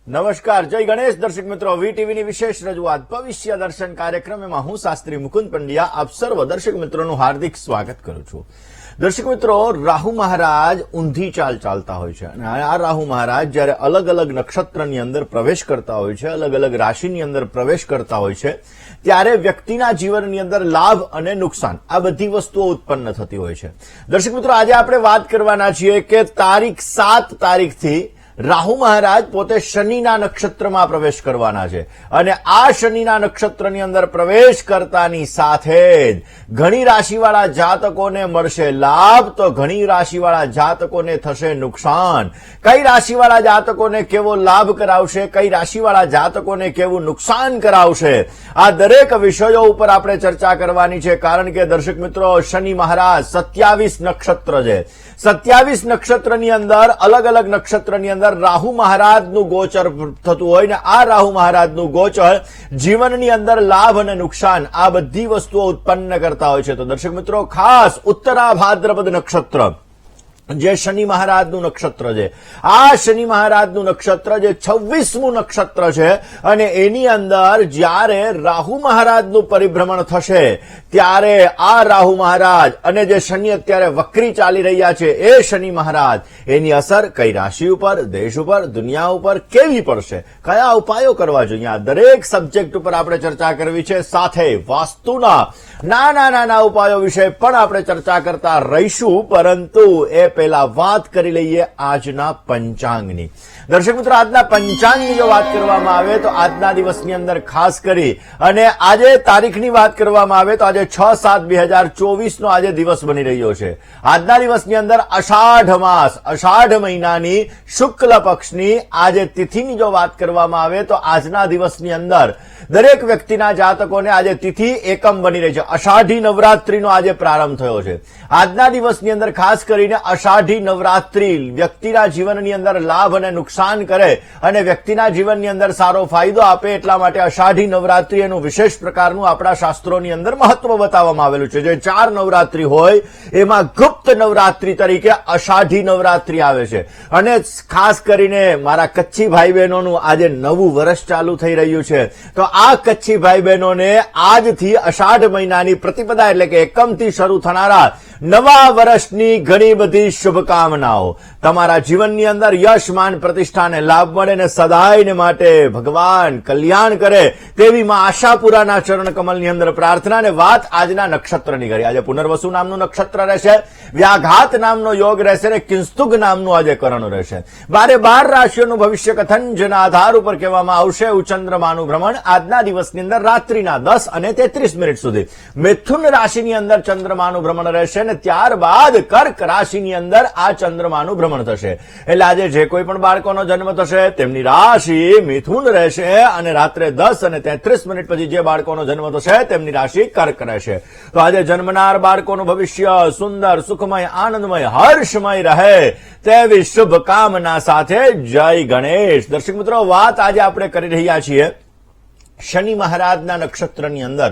નમસ્કાર, જય ગણેશ દર્શક મિત્રો. વીટીવીની વિશેષ રજૂઆત ભવિષ્ય દર્શન કાર્યક્રમમાં હું શાસ્ત્રી મુકુંદ પંડ્યા આપ સર્વ દર્શક મિત્રોનું હાર્દિક સ્વાગત કરું છું. દર્શક મિત્રો, રાહુ મહારાજ ઊંધી ચાલ ચાલતા હોય છે અને આ રાહુ મહારાજ જયારે અલગ અલગ નક્ષત્રની અંદર પ્રવેશ કરતા હોય છે, અલગ અલગ રાશિની અંદર પ્રવેશ કરતા હોય છે, ત્યારે વ્યક્તિના જીવનની અંદર લાભ અને નુકસાન આ બધી વસ્તુઓ ઉત્પન્ન થતી હોય છે. દર્શક મિત્રો, આજે આપણે વાત કરવાના છીએ કે તારીખ 7 તારીખથી રાહુ મહારાજ પોતે શનિના નક્ષત્રમાં પ્રવેશ કરવાના છે અને આ શનિના નક્ષત્રની અંદર પ્રવેશ કરતાની સાથે જ ઘણી રાશિવાળા જાતકોને મળશે લાભ તો ઘણી રાશિવાળા જાતકોને થશે નુકસાન. કઈ રાશિવાળા જાતકોને કેવો લાભ કરાવશે, કઈ રાશિવાળા જાતકોને કેવું નુકસાન કરાવશે, આ દરેક વિષયો ઉપર આપણે ચર્ચા કરવાની છે. કારણ કે દર્શક મિત્રો, શનિ મહારાજ 27 નક્ષત્ર છે. 27 નક્ષત્રની અંદર અલગ અલગ નક્ષત્રની અંદર રાહુ મહારાજનું ગોચર થતું હોય ને આ રાહુ મહારાજનું ગોચર જીવનની અંદર લાભ અને નુકસાન આ બધી વસ્તુઓ ઉત્પન્ન કરતા હોય છે. તો દર્શક મિત્રો, ખાસ ઉત્તરા ભાદ્રપદ નક્ષત્ર જે શનિ મહારાજનું નક્ષત્ર છે, આ શનિ મહારાજનું નક્ષત્ર જે 26મું નક્ષત્ર છે અને એની અંદર જ્યારે રાહુ મહારાજનું પરિભ્રમણ થશે ત્યારે આ રાહુ મહારાજ અને જે શનિ અત્યારે વક્રી ચાલી રહ્યા છે એ શનિ મહારાજ એની અસર કઈ રાશિ ઉપર, દેશ ઉપર, દુનિયા ઉપર કેવી પડશે, કયા ઉપાયો કરવા જોઈએ, આ દરેક સબ્જેક્ટ ઉપર આપણે ચર્ચા કરવી છે. સાથે વાસ્તુના નાના ઉપાયો વિશે પણ આપણે ચર્ચા કરતા રહીશું. પરંતુ એ પહેલા વાત કરી લઈએ આજના પંચાંગની. દર્શક મિત્રો, આજના પંચાંગની જો વાત કરવામાં આવે તો આજના દિવસની અંદર ખાસ કરી અને આજે તારીખની વાત કરવામાં આવે તો આજે 6/7/2024 નો આજે દિવસ બની રહ્યો છે. આજના દિવસની અંદર અષાઢ માસ, અષાઢ મહિનાની શુક્લ પક્ષની આજે તિથિની જો વાત કરવામાં આવે તો આજના દિવસની અંદર દરેક વ્યક્તિના જાતકોને આજે તિથિ એકમ બની રહી છે. અષાઢી નવરાત્રીનો આજે પ્રારંભ થયો છે. આજના દિવસની અંદર ખાસ કરીને અષાઢી નવરાત્રી વ્યક્તિના જીવનની અંદર લાભ અને નુકસાન કરે અને વ્યક્તિના જીવનની અંદર સારો ફાયદો આપે એટલા માટે અષાઢી નવરાત્રી એનું વિશેષ પ્રકારનું આપણા શાસ્ત્રોની અંદર મહત્વ બતાવવામાં આવેલું છે. જે 4 નવરાત્રી હોય એમાં ગુપ્ત નવરાત્રી તરીકે અષાઢી નવરાત્રી આવે છે. અને ખાસ કરીને મારા કચ્છી ભાઈ બહેનોનું આજે નવું વર્ષ ચાલુ થઈ રહ્યું છે. તો આ કચ્છી ભાઈ બહેનોને આજથી અષાઢ મહિનાની પ્રતિપદા એટલે કે એકમથી શરૂ થનારા નવા વર્ષની ઘણી બધી શુભકામનાઓ. તમારા જીવનની અંદર યશ, માન, પ્રતિષ્ઠાને લાભ મળે ને સદાયને માટે ભગવાન કલ્યાણ કરે તેવી માં આશાપુરાના ચરણ કમલની અંદર પ્રાર્થના. ને વાત આજના નક્ષત્રની કરી. આજે પુનર્વસુ નામનું નક્ષત્ર રહેશે, વ્યાઘાત નામનો યોગ રહેશે ને કિંસ્તુગ નામનું આજે કરણ રહેશે. 12 રાશિઓનું ભવિષ્ય કથન જેના આધાર ઉપર કહેવામાં આવશે ચંદ્રમાનું ભ્રમણ આજના દિવસની અંદર રાત્રિના 10:33 સુધી મિથુન રાશિની અંદર ચંદ્રમાનું ભ્રમણ રહેશે ને ત્યારબાદ કર્ક રાશિની અંદર આ ચંદ્રમાનું ભ્રમણ થશે. એટલે આજે જે કોઈ પણ બાળકોનો જન્મ થશે તેમની રાશિ મિથુન રહેશે અને રાત્રે 10:33 પછી જે બાળકોનો જન્મ થશે તેમની રાશિ કર્ક રહેશે. તો આજે જન્મનાર બાળકોનું ભવિષ્ય સુંદર, સુખમય, આનંદમય, હર્ષમય રહે તેવી શુભકામના સાથે જય ગણેશ. દર્શક મિત્રો, વાત આજે આપણે કરી રહ્યા છીએ શનિ મહારાજના નક્ષત્રની અંદર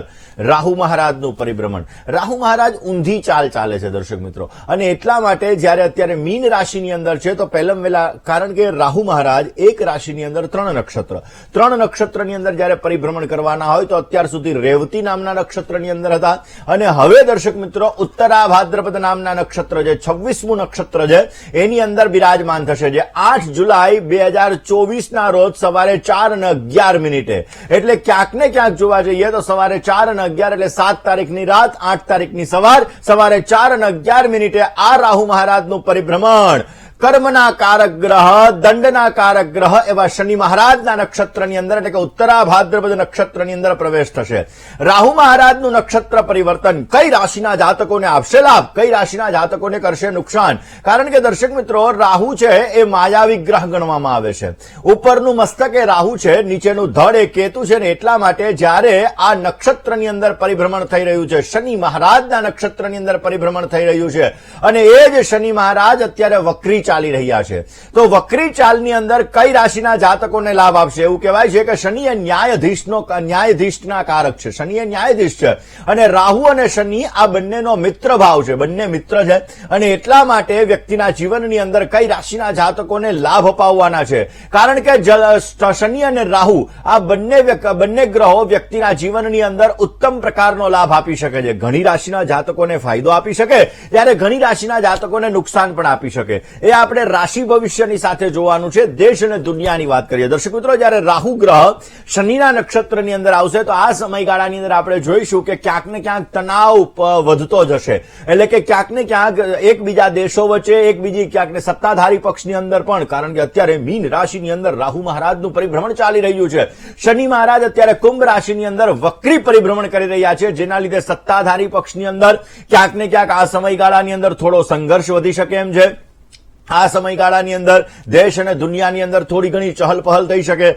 રાહુ મહારાજનું પરિભ્રમણ. રાહુ મહારાજ ઊંધી ચાલ ચાલે છે દર્શક મિત્રો, અને એટલા માટે જયારે અત્યારે મીન રાશિની અંદર છે તો પહેલા વહેલા, કારણ કે રાહુ મહારાજ એક રાશિની અંદર 3 નક્ષત્રની અંદર જયારે પરિભ્રમણ કરવાના હોય તો અત્યાર સુધી રેવતી નામના નક્ષત્રની અંદર હતા અને હવે દર્શક મિત્રો ઉત્તરા ભાદ્રપદ નામના નક્ષત્ર જે 26મું નક્ષત્ર છે એની અંદર બિરાજમાન થશે, જે 8 જુલાઈ 2024 ના રોજ સવારે 4:11 એટલે ક્યાંક ને ક્યાંક જોવા જઈએ તો સવારે 4:11 એટલે 7 તારીખની રાત 8 તારીખની સવારે 4:11 આ રાહુ મહારાજનું પરિભ્રમણ કર્મના કારક ગ્રહ, દંડના કારક ગ્રહ એવા શનિ મહારાજના નક્ષત્રની અંદર એટલે કે ઉત્તરા ભાદ્રપદ નક્ષત્રની અંદર પ્રવેશ થશે. રાહુ મહારાજનું નક્ષત્ર પરિવર્તન કઈ રાશિના જાતકોને આપશે લાભ, કઈ રાશિના જાતકોને કરશે નુકસાન? કારણ કે દર્શક મિત્રો, રાહુ છે એ માયાવી ગ્રહ ગણવામાં આવે છે. ઉપરનું મસ્તક એ રાહુ છે, નીચેનું ધડ એ કેતુ છે ને એટલા માટે જ્યારે આ નક્ષત્રની અંદર પરિભ્રમણ થઈ રહ્યું છે, શનિ મહારાજના નક્ષત્રની અંદર પરિભ્રમણ થઈ રહ્યું છે અને એ જ શનિ મહારાજ અત્યારે વક્રી ચાલી રહ્યા છે. તો વક્રી ચાલની અંદર કઈ રાશિના જાતકોને લાભ આપશે? એવું કહેવાય છે કે શનિ એ ન્યાયાધીશના કારક છે. શનિ એ ન્યાયાધીશ છે અને રાહુ અને શનિ આ બંનેનો મિત્ર ભાવ છે, બંને મિત્ર છે અને એટલા માટે વ્યક્તિના જીવનની અંદર કઈ રાશિના જાતકોને લાભ અપાવવાના છે? કારણ કે શનિ અને રાહુ આ બંને ગ્રહો વ્યક્તિના જીવનની અંદર ઉત્તમ પ્રકારનો લાભ આપી શકે છે. ઘણી રાશિના જાતકોને ફાયદો આપી શકે, ત્યારે ઘણી રાશિના જાતકોને નુકસાન પણ આપી શકે. એ આપણે રાશિ ભવિષ્યની સાથે જોવાનું છે. દેશ અને દુનિયાની વાત કરીએ દર્શક મિત્રો, જયારે રાહુ ગ્રહ શનિના નક્ષત્રની અંદર આવશે તો આ સમયગાળાની અંદર આપણે જોઈશું કે ક્યાંક ને ક્યાંક તણાવ વધતો જશે. એટલે કે ક્યાંક ને ક્યાંક એકબીજા દેશો વચ્ચે, એકબીજી ક્યાંક ને સત્તાધારી પક્ષની અંદર પણ, કારણ કે અત્યારે મીન રાશિની અંદર રાહુ મહારાજનું પરિભ્રમણ ચાલી રહ્યું છે. શનિ મહારાજ અત્યારે કુંભ રાશિની અંદર વક્રી પરિભ્રમણ કરી રહ્યા છે, જેના લીધે સત્તાધારી પક્ષની અંદર ક્યાંક ને ક્યાંક આ સમયગાળાની અંદર થોડો સંઘર્ષ વધી શકે એમ છે. આ સમયગાળાની અંદર દેશ અને દુનિયાની અંદર થોડી ઘણી ચહલપહલ થઈ શકે,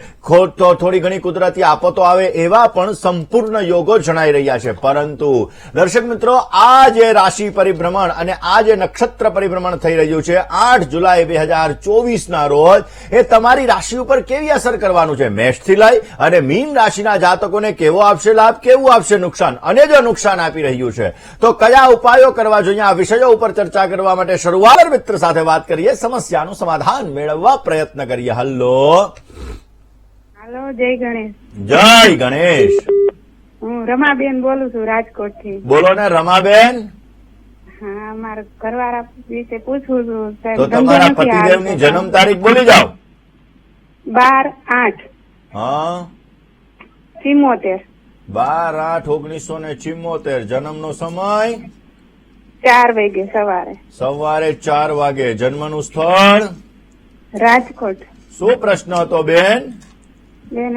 થોડી ઘણી કુદરતી આફતો આવે, એવા પણ સંપૂર્ણ યોગો જણાઈ રહ્યા છે. પરંતુ દર્શક મિત્રો, આ જે રાશિ પરિભ્રમણ અને આ જે નક્ષત્ર પરિભ્રમણ થઈ રહ્યું છે 8 જુલાઈ 2024ના રોજ, એ તમારી રાશિ ઉપર કેવી અસર કરવાનું છે? મેષથી લઈ અને મીન રાશિના જાતકોને કેવો આપશે લાભ, કેવું આપશે નુકસાન, અને જો નુકસાન આપી રહ્યું છે તો કયા ઉપાયો કરવા જોઈએ? આ વિષયો ઉપર ચર્ચા કરવા માટે શરૂઆત મિત્ર સાથે વાત કરીએ, સમસ્યાનું સમાધાન મેળવવા પ્રયત્ન કરીએ. હલો જય ગણેશ. જય ગણેશ. હું રમાબેન બોલું છું રાજકોટ થી. બોલો ને રમાબેન. હા, મારા ઘરવાળા વિશે પૂછવું છું. તો તમારા પતિદેવની જન્મ તારીખ બોલી જાઓ. 12/8. હા, 74. 12/8/1974. જન્મનો સમય 4 વાગે સવારે. સવારે 4 વાગે. જન્મનું સ્થળ રાજકોટ. શું પ્રશ્ન હતો બેન? બેન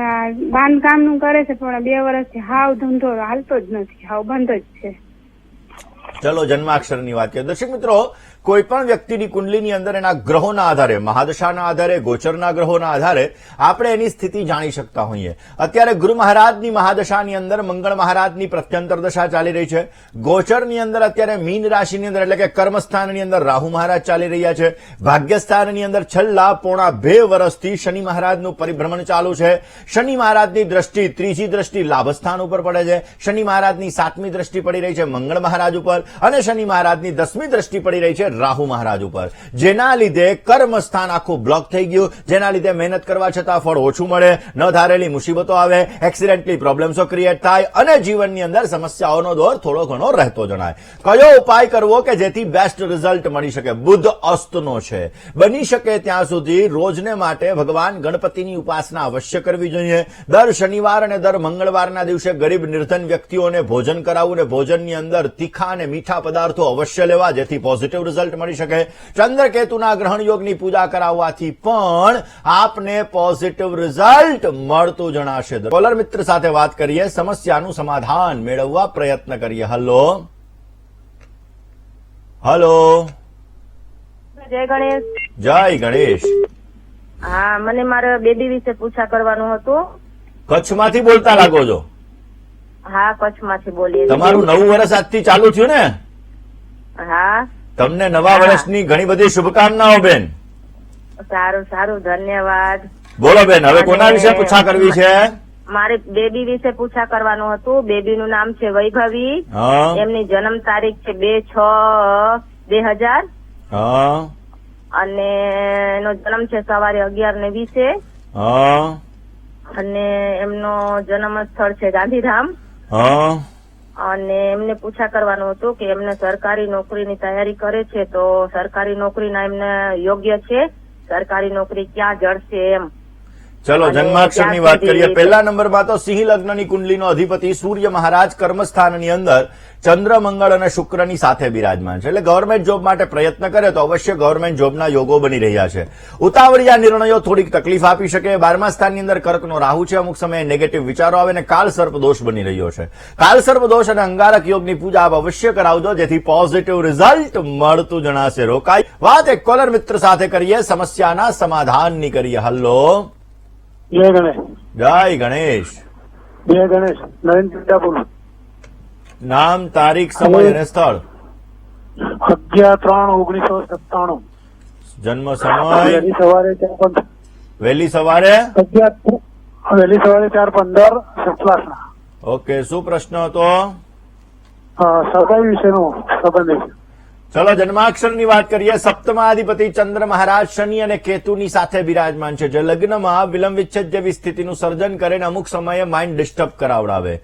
બાંધકામ નું કરે છે પણ 2 વર્ષથી હાવ ધંધો હાલતો જ નથી, હાવ બંધ જ છે. ચલો જન્માક્ષરની વાત કરીએ. દર્શક મિત્રો, કોઈ પણ વ્યક્તિની કુંડલીની અંદર એના ગ્રહોના આધારે, મહાદશાના આધારે, ગોચરના ગ્રહોના આધારે આપણે એની સ્થિતિ જાણી શકતા હોઈએ. અત્યારે ગુરુ મહારાજની મહાદશાની અંદર મંગળ મહારાજની પ્રત્યંતર દશા ચાલી રહી છે. ગોચરની અંદર અત્યારે મીન રાશિની અંદર એટલે કે કર્મસ્થાનની અંદર રાહુ મહારાજ ચાલી રહ્યા છે. ભાગ્યસ્થાનની અંદર છેલ્લા પોણા 2 વર્ષથી શનિ મહારાજનું પરિભ્રમણ ચાલુ છે. શનિ મહારાજની દ્રષ્ટિ, ત્રીજી દ્રષ્ટિ લાભસ્થાન ઉપર પડે છે. શનિ મહારાજની 7મી દ્રષ્ટિ પડી રહી છે મંગળ મહારાજ ઉપર, અને શનિ મહારાજની 10મી દ્રષ્ટિ પડી રહી છે રાહુ મહારાજ ઉપર. જેના લીધે કર્મસ્થાન આખું બ્લોક થઈ ગયું, જેના લીધે મહેનત કરવા છતાં ફળ ઓછું મળે, ન ધારેલી મુસીબતો આવે, એક્સિડેન્ટલી પ્રોબ્લેમ્સો ક્રિએટ થાય અને જીવનની અંદર સમસ્યાઓનો દોર થોડો ઘણો રહેતો જણાય. કયો ઉપાય કરવો કે જેથી બેસ્ટ રિઝલ્ટ મળી શકે? બુધ અસ્તનો છે. બની શકે ત્યાં સુધી રોજને માટે ભગવાન ગણપતિની ઉપાસના અવશ્ય કરવી જોઈએ. દર શનિવાર અને દર મંગળવારના દિવસે ગરીબ નિર્ધન વ્યક્તિઓને ભોજન કરાવવું, અને ભોજનની અંદર તીખા અને મીઠા પદાર્થો અવશ્ય લેવા, જેથી પોઝિટિવ રિઝલ્ટ મળી શકે. ચંદ્રકેતુના ગ્રહણ યોગની પૂજા કરાવવાથી પણ આપને પોઝિટિવ રિઝલ્ટ મળતું જણાશે. કોલર મિત્ર સાથે વાત કરીએ, સમસ્યાનું સમાધાન મેળવવા પ્રયત્ન કરીએ. હલો જય ગણેશ. જય ગણેશ. હા, મને મારા બેબી વિશે પૂછા કરવાનું હતું. કચ્છમાંથી બોલતા લાગો છો? હા, કચ્છમાંથી બોલીએ. તમારું નવું વર્ષ આજથી ચાલુ થયું ને? હા. તમને નવા વર્ષની ઘણી બધી શુભકામનાઓ બેન. સારું સારું, ધન્યવાદ. બોલો બેન, હવે કોના વિશે પૂછા કરવી છે? મારે બેબી વિશે પૂછા કરવાનું હતું. બેબીનું નામ છે વૈભવી. એમની જન્મ તારીખ છે 2/6/2000 અને એનો જન્મ છે સવારે 11:20. અને એમનો જન્મ સ્થળ છે ગાંધીધામ. અને એમને પૂછા કરવાનું હતું કે એમને સરકારી નોકરીની તૈયારી કરે છે, તો સરકારી નોકરીના એમને યોગ્ય છે? સરકારી નોકરી ક્યાં જડશે એમ. ચલો જન્માક્ષરની વાત કરીએ. પહેલા નંબરમાં તો સિંહ લગ્નની કુંડલીનો અધિપતિ સૂર્ય મહારાજ કર્મસ્થાનની અંદર ચંદ્ર, મંગળ અને શુક્રની સાથે બિરાજમાન છે. એટલે ગવર્મેન્ટ જોબ માટે પ્રયત્ન કરે તો અવશ્ય ગવર્મેન્ટ જોબના યોગો બની રહ્યા છે. ઉતાવળિયા નિર્ણયો થોડીક તકલીફ આપી શકે. 12મા સ્થાનની અંદર કર્કનો રાહુ છે. અમુક સમયે નેગેટિવ વિચારો આવે અને કાળ સર્પ દોષ બની રહ્યો છે. કાળ સર્પ દોષ અને અંગારક યોગની પૂજા આપ અવશ્ય કરાવજો, જેથી પોઝિટિવ રિઝલ્ટ મળતું જણાશે. રોકાય વાત એક કોલર મિત્ર સાથે કરીએ, સમસ્યાના સમાધાનની કરીએ. હલો જય ગણેશ. જય ગણેશ. જય ગણેશ. નવીન પિતા બોલું. નામ, તારીખ, સમય અને સ્થળ? 11/3/1997. જન્મ સમય વહેલી સવારે 4:15 વહેલી સવારે 4:15 સતલાસના. ઓકે, શું પ્રશ્ન હતો? સરકારી વિશેનો સંબંધિત. ચલો જન્માક્ષરની વાત કરીએ. સપ્તમાધિપતિ ચંદ્ર મહારાજ શનિ અને કેતુની સાથે બિરાજમાન છે, જે લગ્નમાં વિલંબ વિચ્છેદ જેવી સ્થિતિનું સર્જન કરે ને અમુક સમયે માઇન્ડ ડિસ્ટર્બ કરાવડાવે.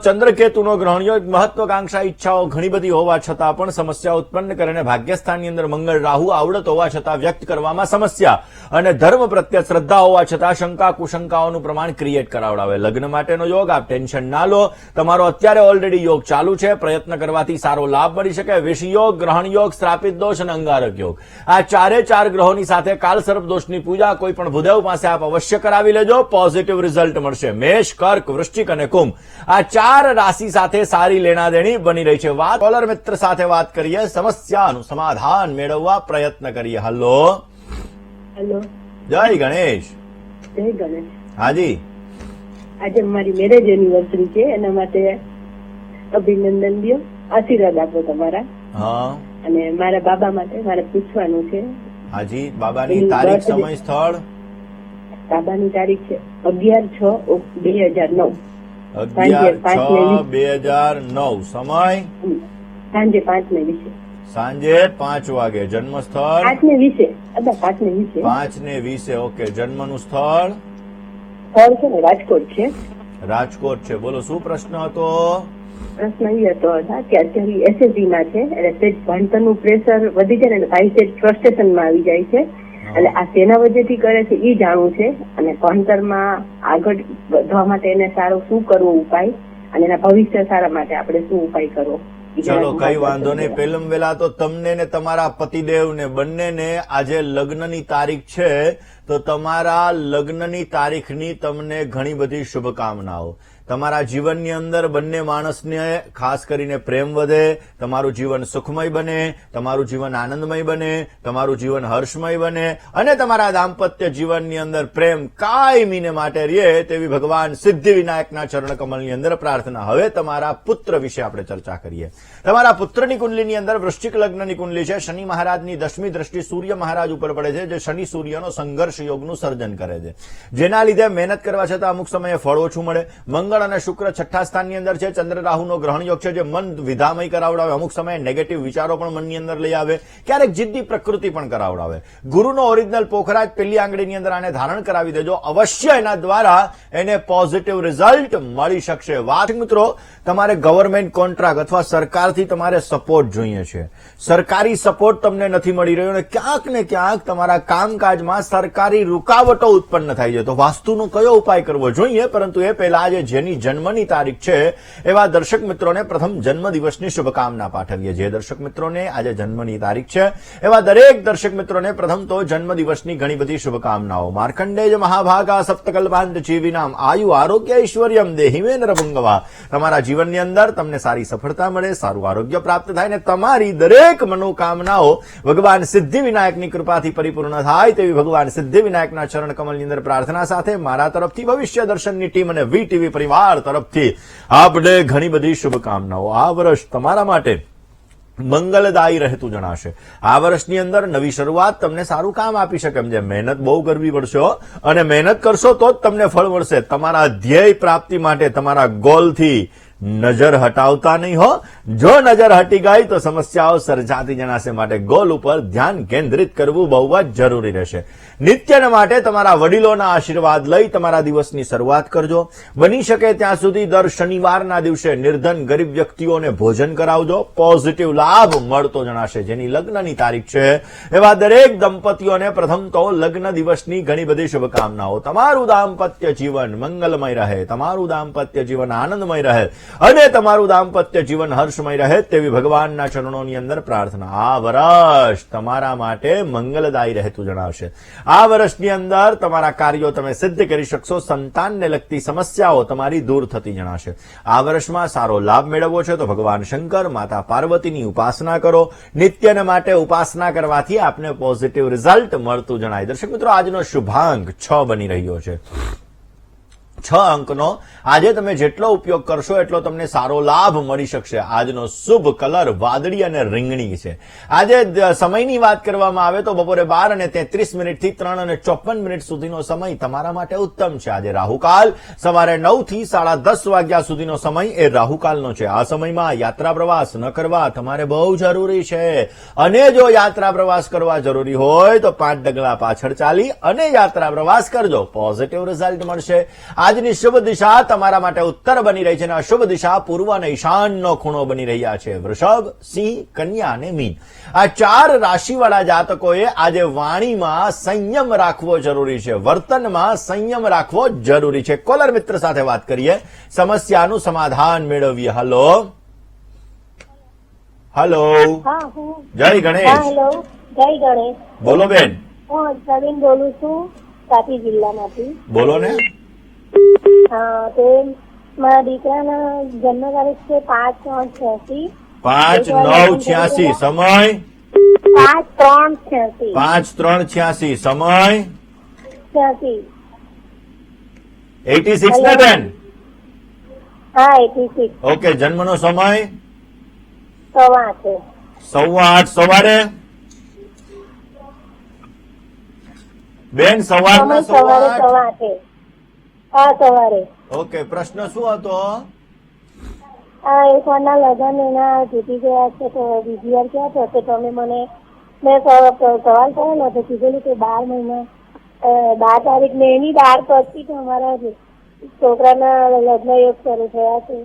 ચંદ્રકેતુનો ગ્રહણયોગ મહત્વાકાંક્ષા ઈચ્છાઓ ઘણી બધી હોવા છતાં પણ સમસ્યા ઉત્પન્ન કરે અને ભાગ્યસ્થાનની અંદર મંગળ રાહુ આવડત હોવા છતાં વ્યક્ત કરવામાં સમસ્યા અને ધર્મ પ્રત્યે શ્રદ્ધા હોવા છતાં શંકા કુશંકાઓનું પ્રમાણ ક્રિએટ કરાવડાવે. લગ્ન માટેનો યોગ, આપ ટેન્શન ના લો. તમારો અત્યારે ઓલરેડી યોગ ચાલુ છે, પ્રયત્ન કરવાથી સારો લાભ મળી શકે. વિષયોગ, ગ્રહણ યોગ, શ્રાપિત દોષ અને અંગારક યોગ, આ ચાર ગ્રહોની સાથે કાલસર્પ દોષની પૂજા કોઈ પણ ભૂદેવ પાસે આપ અવશ્ય કરાવી લેજો. પોઝિટિવ રિઝલ્ટ મળશે. મેષ, કર્ક, વૃશ્ચિક અને કુંભ, આ 4 રાશિ સાથે સારી લેણાદેણી બની રહી છે. વાત કોલર મિત્ર સાથે વાત કરીએ, સમસ્યાનું સમાધાન મેળવવા પ્રયત્ન કરીએ. હલો હેલો, જય ગણેશ. જય ગણેશ. હાજી, આજે મારી મેરેજ એનિવર્સરી છે, એના માટે અભિનંદન દો, આશીર્વાદ આપો તમારા. હા અને મારા બાબા માટે મારે પૂછવાનું છે. હાજી, બાબાની તારીખ, સમય, સ્થળ? બાબાની તારીખ છે 11/6/2009, 11/6/2009, સમય સાંજે 5:20. સાંજે 5 વાગે. જન્મ સ્થળ 5:20, 5:20. 5:20. ઓકે, જન્મનું સ્થળ સ્થળ છે ને રાજકોટ છે. રાજકોટ છે. બોલો, શું પ્રશ્ન હતો? પ્રશ્ન એ હતો કે અત્યારે એસએસસી માં છે, એટલે સેજ ભણતરનું પ્રેશર વધી જાય ને ભાઈ સેજ ફ્રસ્ટ્રેશનમાં આવી જાય છે. એટલે આ સેના વજેથી કરે છે એ જાણવું છે, અને ભણતરમાં આગળ વધવા માટે એને સારો શું કરવો ઉપાય, અને એના ભવિષ્ય સારા માટે આપણે શું ઉપાય કરવો. ચલો, કઈ વાંધો નહીં. પહેલા વેલા તો તમને ને તમારા પતિદેવ ને બંનેને આજે લગ્નની તારીખ છે, તો તમારા લગ્નની તારીખની તમને ઘણી બધી શુભકામનાઓ. તમારા જીવનની અંદર બંને માણસને ખાસ કરીને પ્રેમ વધે, તમારું જીવન સુખમય બને, તમારું જીવન આનંદમય બને, તમારું જીવન હર્ષમય બને, અને તમારા દાંપત્ય જીવનની અંદર પ્રેમ કાયમીને માટે રહે તેવી ભગવાન સિદ્ધિવિનાયકના ચરણ કમલની અંદર પ્રાર્થના. હવે તમારા પુત્ર વિશે આપણે ચર્ચા કરીએ. તમારા પુત્રની કુંડલીની અંદર વૃશ્ચિક લગ્નની કુંડલી છે. શનિ મહારાજની 10મી દ્રષ્ટિ સૂર્ય મહારાજ ઉપર પડે છે, જે શનિ સૂર્યનો સંઘર્ષ યોગનું સર્જન કરે છે, જેના લીધે મહેનત કરવા છતાં અમુક સમયે ફળ ઓછું મળે. મંગળ અને શુક્ર 6ઠા સ્થાનની અંદર છે. ચંદ્ર રાહુનો ગ્રહણ યોગ છે, જે મન વિધામય કરાવડાવે. અમુક સમયે નેગેટિવ વિચારો પણ મનની અંદર લઈ આવે, ક્યારેક જિદ્દી પ્રકૃતિ પણ કરાવડાવે. ગુરુનો ઓરિજિનલ પોખરાજ પેલી આંગળીની અંદર આને ધારણ કરાવી દેજો, અવશ્ય એના દ્વારા એને પોઝિટિવ રિઝલ્ટ મળી શકશે. વાત મિત્રો, તમારે ગવર્મેન્ટ કોન્ટ્રાક્ટ અથવા સરકારથી તમારે સપોર્ટ જોઈએ છે. સરકારી સપોર્ટ તમને નથી મળી રહ્યો અને ક્યાંક ને ક્યાંક તમારા કામકાજમાં સરકારી રૂકાવટો ઉત્પન્ન થાય છે. તો વાસ્તુનો કયો ઉપાય કરવો જોઈએ? પરંતુ એ પહેલા આજે જેની જન્મની તારીખ છે એવા દર્શક મિત્રોને પ્રથમ જન્મદિવસની શુભકામના પાઠવીએ. જે દર્શક મિત્રોને આજે જન્મની તારીખ છે એવા દરેક દર્શક મિત્રોને પ્રથમ તો જન્મદિવસની ઘણી બધી શુભકામનાઓ. માર્કંડેય મહાભાગા સપ્તકલ્પાંત જીવિનામ આયુ આરોગ્ય ઐશ્વર્યમ દેહિમે નરભુંગવા. તમારા જીવનની અંદર તમને સારી સફળતા મળે, સારું આરોગ્ય પ્રાપ્ત થાય ને તમારી દરેક મનોકામનાઓ ભગવાન સિદ્ધિવિનાયકની કૃપાથી પરિપૂર્ણ થાય તેવી ભગવાન સિદ્ધિવિનાયકના ચરણ કમલની અંદર પ્રાર્થના સાથે મારા તરફથી, ભવિષ્ય દર્શનની ટીમ અને વીટીવી પરિવાર તરફથી આપણે ઘણી બધી શુભકામનાઓ. આ વર્ષ તમારા માટે મંગલદાયી રહેતું જણાશે. આ વર્ષની અંદર નવી શરૂઆત તમને સારું કામ આપી શકે એમ છે. મહેનત બહુ કરવી પડશે અને મહેનત કરશો તો જ તમને ફળ મળશે. તમારા ધ્યેય પ્રાપ્તિ માટે તમારા ગોલથી નજર હટાવતા નહીં હો. જો નજર હટી ગઈ તો સમસ્યાઓ સર્જાતી જણાશે. માટે ગોલ ઉપર ધ્યાન કેન્દ્રિત કરવું બહુ જ જરૂરી રહેશે. નિત્યના માટે તમારા વડીલોના આશીર્વાદ લઈ તમારા દિવસની શરૂઆત કરજો. બની શકે ત્યાં સુધી દર શનિવારના દિવસે નિર્ધન ગરીબ વ્યક્તિઓને ભોજન કરાવજો. પોઝિટિવ લાભ મળતો જણાશે. જેની લગ્નની તારીખ છે એવા દરેક દંપતીઓને પ્રથમ તો લગ્ન દિવસની ઘણી બધી શુભકામનાઓ. તમારું દાંપત્ય જીવન મંગલમય રહે, તમારું દાંપત્ય જીવન આનંદમય રહે અને તમારું દાંપત્ય જીવન હર્ષમય રહે તેવી ભગવાનના ચરણોની અંદર પ્રાર્થના. આ વર્ષ તમારા માટે મંગલદાયી રહેતું જણાવશે. આ વર્ષની અંદર તમારા કાર્યો તમે સિદ્ધ કરી શકશો. સંતાનને લગતી સમસ્યાઓ તમારી દૂર થતી જણાશે. આ વર્ષમાં સારો લાભ મેળવવો છે તો ભગવાન શંકર, માતા પાર્વતીની ઉપાસના કરો. નિત્યને માટે ઉપાસના કરવાથી આપને પોઝિટિવ રિઝલ્ટ મળતું જણાય. દર્શક મિત્રો, આજનો શુભાંક 6 બની રહ્યો છે. 6 અંકનો આજે તમે જેટલો ઉપયોગ કરશો એટલો તમને સારો લાભ મળી શકશે. આજનો શુભ કલર વાદળી અને રીંગણી છે. આજે સમયની વાત કરવામાં આવે તો બપોરે 12:33 થી 3:54 સુધીનો સમય તમારા માટે ઉત્તમ છે. આજે રાહુકાલ સવારે 9 થી 10:30 વાગ્યા સુધીનો સમય એ રાહુકાલનો છે. આ સમયમાં યાત્રા પ્રવાસ ન કરવા તમારે બહુ જરૂરી છે, અને જો યાત્રા પ્રવાસ કરવા જરૂરી હોય તો 5 ડગલા પાછળ ચાલી અને યાત્રા પ્રવાસ કરજો, પોઝિટિવ રિઝલ્ટ મળશે. આજની શુભ દિશા તમારા માટે ઉત્તર બની રહી છે અને અશુભ દિશા પૂર્વ અને ઈશાનનો ખૂણો બની રહ્યા છે. વૃષભ, સિંહ, કન્યા અને મીન આ 4 રાશિવાળા જાતકોએ આજે વાણીમાં સંયમ રાખવો જરૂરી છે, વર્તનમાં સંયમ રાખવો જરૂરી છે. કોલર મિત્ર સાથે વાત કરીએ, સમસ્યાનું સમાધાન મેળવીએ. હલો હલો, જય ગણેશ. હેલો, જય ગણેશ. બોલો બેન. હું પ્રવીણ બોલું છું, તાપી જિલ્લામાંથી. બોલો ને. હા, તો મારા દીકરાના જન્મ તારીખ છે 5/3/86. 5/9/86 સમય 5/3/86. 5/3/86 સમય 86. 86 ને બેન? હા, 86. ઓકે, જન્મનો સમય 8:15. 8:15 સવારે. બેન સવારના સવારે 8:15. 8:15. હા, સવારે. ઓકે, પ્રશ્ન શું હતો? આ એકવારના લગ્ન એના તૂટી ગયા છે, તો બીજી વાર ક્યાં થશે? તમે મને મેં સવાલ કરેલો તો કીધેલું કે 12 મહિના 12 તારીખ ને એની 12 પછી તમારા છોકરાના લગ્ન યોગ શરૂ થયા છે.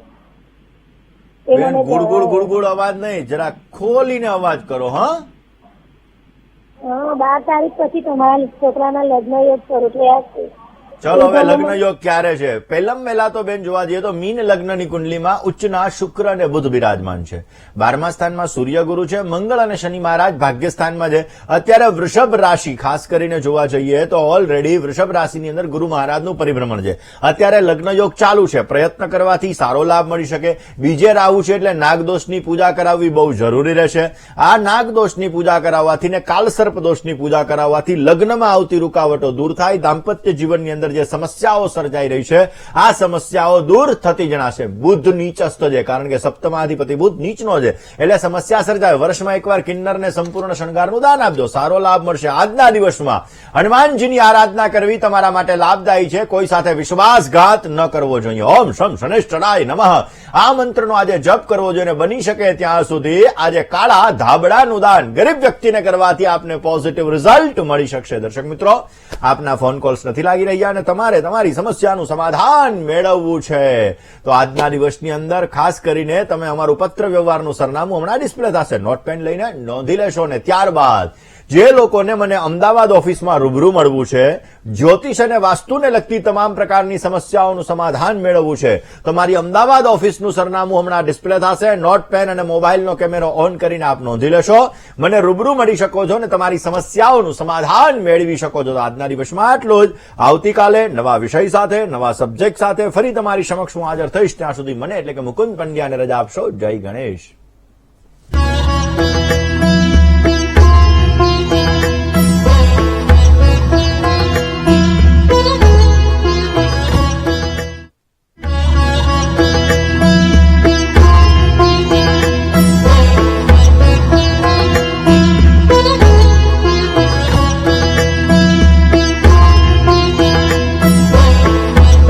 એ બેન મને ગુડગુડ ગુડગુડ અવાજ નહીં, જરા ખોલીને અવાજ કરો. હા, 12 તારીખ પછી તમારા છોકરાના લગ્ન યોગ શરૂ થયા છે. ચલો હવે લગ્ન યોગ ક્યારે છે? પહેલા તો બેન જોવા જઈએ તો મીન લગ્નની કુંડલીમાં ઉચ્ચના શુક્ર અને બુધ બિરાજમાન છે. 12મા સ્થાનમાં સૂર્ય ગુરુ છે, મંગળ અને શનિ મહારાજ ભાગ્યસ્થાનમાં છે. અત્યારે વૃષભ રાશિ ખાસ કરીને જોવા જઈએ તો ઓલરેડી વૃષભ રાશિની અંદર ગુરુ મહારાજનું પરિભ્રમણ છે. અત્યારે લગ્ન યોગ ચાલુ છે, પ્રયત્ન કરવાથી સારો લાભ મળી શકે. બીજે રાહુ છે એટલે નાગદોષની પૂજા કરાવવી બહુ જરૂરી રહેશે. આ નાગદોષની પૂજા કરાવવાથી ને કાલસર્પ દોષની પૂજા કરાવવાથી લગ્નમાં આવતી રૂકાવટો દૂર થાય. દાંપત્ય જીવનની અંદર જે સમસ્યાઓ સર્જાઈ રહી છે આ સમસ્યાઓ દૂર થતી જણાશે. બુધ નીચસ્થ છે, કારણ કે સપ્તમાધિપતિ બુધ નીચનો છે, એટલે સમસ્યા સર્જાય. વર્ષમાં એકવાર કિન્નરને સંપૂર્ણ શણગારનું દાન આપજો, સારો લાભ મળશે. આજના દિવસમાં હનુમાનજીની આરાધના કરવી તમારા માટે લાભદાયી છે. કોઈ સાથે વિશ્વાસઘાત ન કરવો જોઈએ. ઓમ શમ શનેશ્વરાય નમઃ આ મંત્રનો આજે જપ કરવો જોઈએ. બની શકે ત્યાં સુધી આજે કાળા ધાબળાનું દાન ગરીબ વ્યક્તિને કરવાથી આપને પોઝિટિવ રિઝલ્ટ મળી શકશે. દર્શક મિત્રો, આપના ફોન કોલ્સ નથી લાગી રહ્યા અને તમારે તમારી સમસ્યાનું સમાધાન મેળવવું છે તો આજના દિવસની અંદર ખાસ કરીને તમે અમારું પત્ર વ્યવહારનું સરનામું હમણાં ડિસ્પ્લે થશે, નોટ પેન લઈને નોંધી લેશો. ને ત્યારબાદ જે લોકોને મને અમદાવાદ ઓફિસમાં રૂબરૂ મળવું છે, જ્યોતિષ અને વાસ્તુને લગતી તમામ પ્રકારની સમસ્યાઓનું સમાધાન મેળવવું છે, તો મારી અમદાવાદ ઓફિસનું સરનામું હમણાં ડિસ્પ્લે થશે. નોટ પેન અને મોબાઈલનો કેમેરો ઓન કરીને આપ નોંધી લેશો. મને રૂબરૂ મળી શકો છો અને તમારી સમસ્યાઓનું સમાધાન મેળવી શકો છો. તો આજના દિવસમાં આટલું જ. આવતીકાલે નવા વિષય સાથે, નવા સબ્જેક્ટ સાથે ફરી તમારી સમક્ષ હું હાજર થઈશ. ત્યાં સુધી મને એટલે કે મુકુંદ પંડ્યાને રજા આપશો. જય ગણેશ.